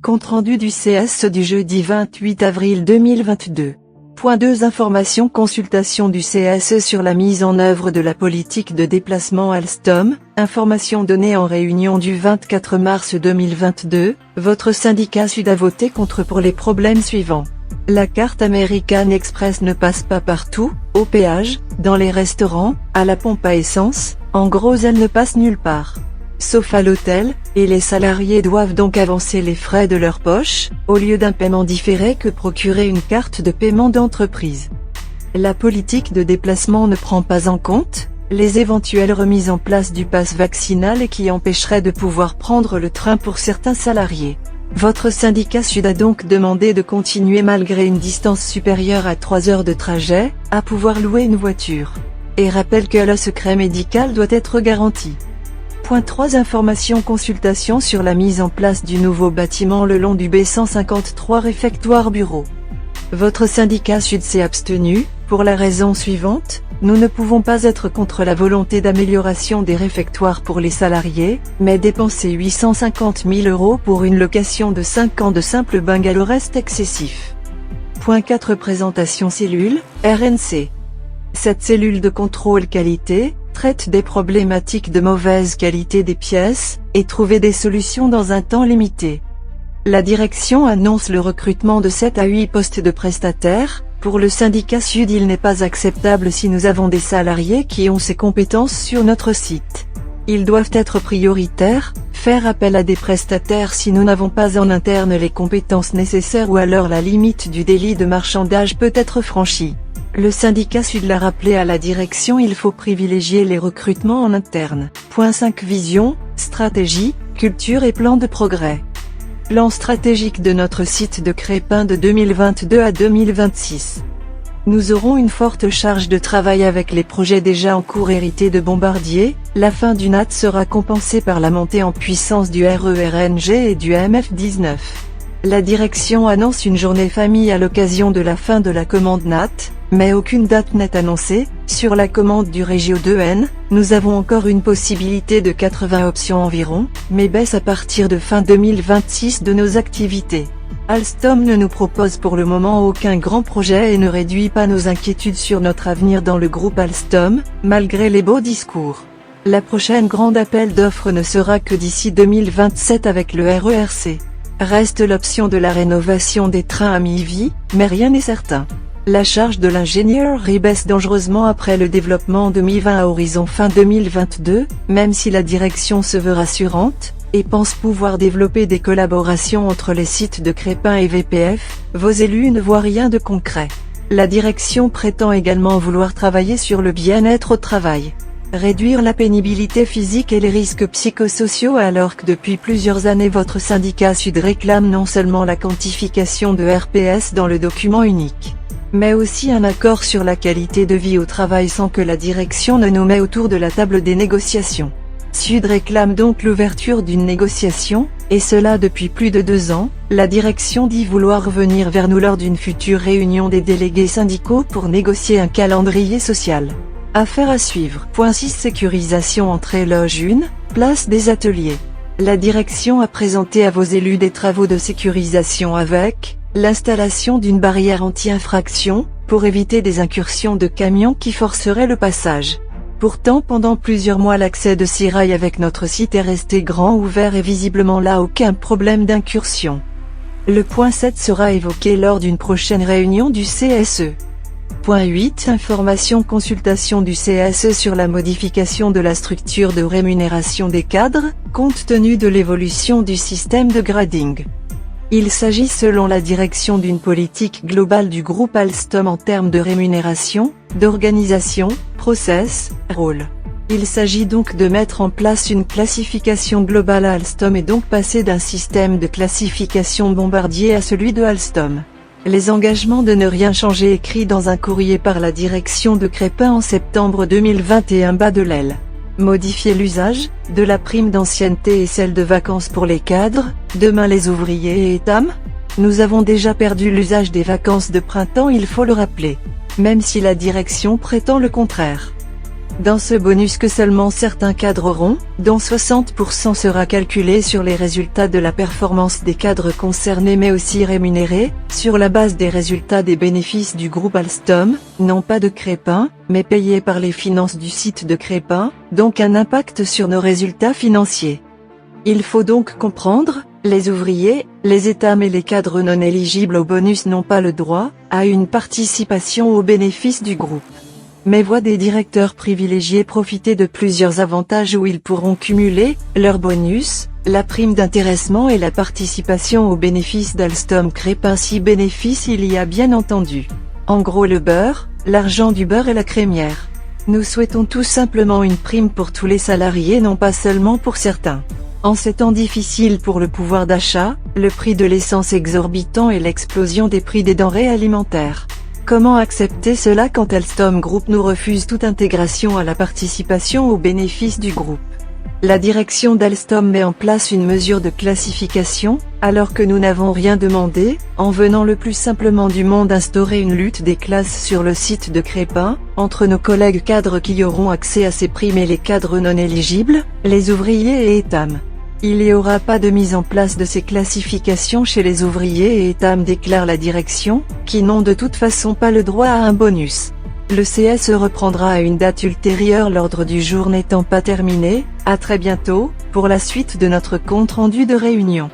Compte-rendu du CS du jeudi 28 avril 2022. Point 2. Information. Consultation du CS sur la mise en œuvre de la politique de déplacement Alstom. Information donnée en réunion du 24 mars 2022. Votre syndicat Sud a voté contre pour les problèmes suivants. La carte American Express ne passe pas partout, au péage, dans les restaurants, à la pompe à essence, en gros elle ne passe nulle part. Sauf à l'hôtel, et les salariés doivent donc avancer les frais de leur poche, au lieu d'un paiement différé que procurer une carte de paiement d'entreprise. La politique de déplacement ne prend pas en compte les éventuelles remises en place du pass vaccinal et qui empêcheraient de pouvoir prendre le train pour certains salariés. Votre syndicat Sud a donc demandé de continuer malgré une distance supérieure à 3 heures de trajet, à pouvoir louer une voiture. Et rappelle que le secret médical doit être garanti. Point 3. Information. Consultation sur la mise en place du nouveau bâtiment le long du B153 réfectoire bureau. Votre syndicat Sud s'est abstenu, pour la raison suivante: nous ne pouvons pas être contre la volonté d'amélioration des réfectoires pour les salariés, mais dépenser 850 000 € pour une location de 5 ans de simple bungalow reste excessif. Point 4. Présentation. Cellule, RNC. Cette cellule de contrôle qualité traite des problématiques de mauvaise qualité des pièces, et trouver des solutions dans un temps limité. La direction annonce le recrutement de 7 à 8 postes de prestataires. Pour le syndicat Sud, il n'est pas acceptable si nous avons des salariés qui ont ces compétences sur notre site. Ils doivent être prioritaires, faire appel à des prestataires si nous n'avons pas en interne les compétences nécessaires ou alors la limite du délit de marchandage peut être franchie. Le syndicat Sud l'a rappelé à la direction, il faut privilégier les recrutements en interne. Point 5. Vision, stratégie, culture et plan de progrès. Plan stratégique de notre site de Crespin de 2022 à 2026. Nous aurons une forte charge de travail avec les projets déjà en cours hérités de Bombardier. La fin du NAT sera compensée par la montée en puissance du RERNG et du MF19. La direction annonce une journée famille à l'occasion de la fin de la commande NAT, mais aucune date n'est annoncée. Sur la commande du Régio 2N, nous avons encore une possibilité de 80 options environ, mais baisse à partir de fin 2026 de nos activités. Alstom ne nous propose pour le moment aucun grand projet et ne réduit pas nos inquiétudes sur notre avenir dans le groupe Alstom, malgré les beaux discours. La prochaine grande appel d'offres ne sera que d'ici 2027 avec le RERC. Reste l'option de la rénovation des trains à mi-vie, mais rien n'est certain. La charge de l'ingénieur baisse dangereusement après le développement en 2020 à horizon fin 2022, même si la direction se veut rassurante, et pense pouvoir développer des collaborations entre les sites de Crespin et VPF, vos élus ne voient rien de concret. La direction prétend également vouloir travailler sur le bien-être au travail. Réduire la pénibilité physique et les risques psychosociaux alors que depuis plusieurs années votre syndicat Sud réclame non seulement la quantification de RPS dans le document unique, mais aussi un accord sur la qualité de vie au travail sans que la direction ne nous mette autour de la table des négociations. Sud réclame donc l'ouverture d'une négociation, et cela depuis plus de 2 ans. La direction dit vouloir revenir vers nous lors d'une future réunion des délégués syndicaux pour négocier un calendrier social. Affaire à suivre. Point 6. Sécurisation. Entrée loge 1, place des ateliers. La direction a présenté à vos élus des travaux de sécurisation avec l'installation d'une barrière anti-infraction, pour éviter des incursions de camions qui forceraient le passage. Pourtant pendant plusieurs mois l'accès de Sirail avec notre site est resté grand ouvert et visiblement là aucun problème d'incursion. Le point 7 sera évoqué lors d'une prochaine réunion du CSE. Point 8. Information. Consultation du CSE sur la modification de la structure de rémunération des cadres, compte tenu de l'évolution du système de grading. Il s'agit selon la direction d'une politique globale du groupe Alstom en termes de rémunération, d'organisation, process, rôle. Il s'agit donc de mettre en place une classification globale à Alstom et donc passer d'un système de classification Bombardier à celui de Alstom. Les engagements de ne rien changer écrits dans un courrier par la direction de Crespin en septembre 2021 bas de l'aile. Modifier l'usage de la prime d'ancienneté et celle de vacances pour les cadres, demain les ouvriers et ETAM. Nous avons déjà perdu l'usage des vacances de printemps, il faut le rappeler, même si la direction prétend le contraire. Dans ce bonus que seulement certains cadres auront, dont 60% sera calculé sur les résultats de la performance des cadres concernés mais aussi rémunérés, sur la base des résultats des bénéfices du groupe Alstom, non pas de Crépin, mais payés par les finances du site de Crépin, donc un impact sur nos résultats financiers. Il faut donc comprendre, les ouvriers, les étames et les cadres non éligibles au bonus n'ont pas le droit à une participation aux bénéfices du groupe, mais voient des directeurs privilégiés profiter de plusieurs avantages où ils pourront cumuler leur bonus, la prime d'intéressement et la participation aux bénéfices d'Alstom Crépin si bénéfice il y a bien entendu. En gros le beurre, l'argent du beurre et la crémière. Nous souhaitons tout simplement une prime pour tous les salariés, non pas seulement pour certains. En ces temps difficiles pour le pouvoir d'achat, le prix de l'essence exorbitant et l'explosion des prix des denrées alimentaires. Comment accepter cela quand Alstom Group nous refuse toute intégration à la participation aux bénéfices du groupe? La direction d'Alstom met en place une mesure de classification, alors que nous n'avons rien demandé, en venant le plus simplement du monde instaurer une lutte des classes sur le site de Crépin, entre nos collègues cadres qui auront accès à ces primes et les cadres non éligibles, les ouvriers et étames. Il n'y aura pas de mise en place de ces classifications chez les ouvriers et étames, déclare la direction, qui n'ont de toute façon pas le droit à un bonus. Le CSE reprendra à une date ultérieure, l'ordre du jour n'étant pas terminé. À très bientôt, pour la suite de notre compte rendu de réunion.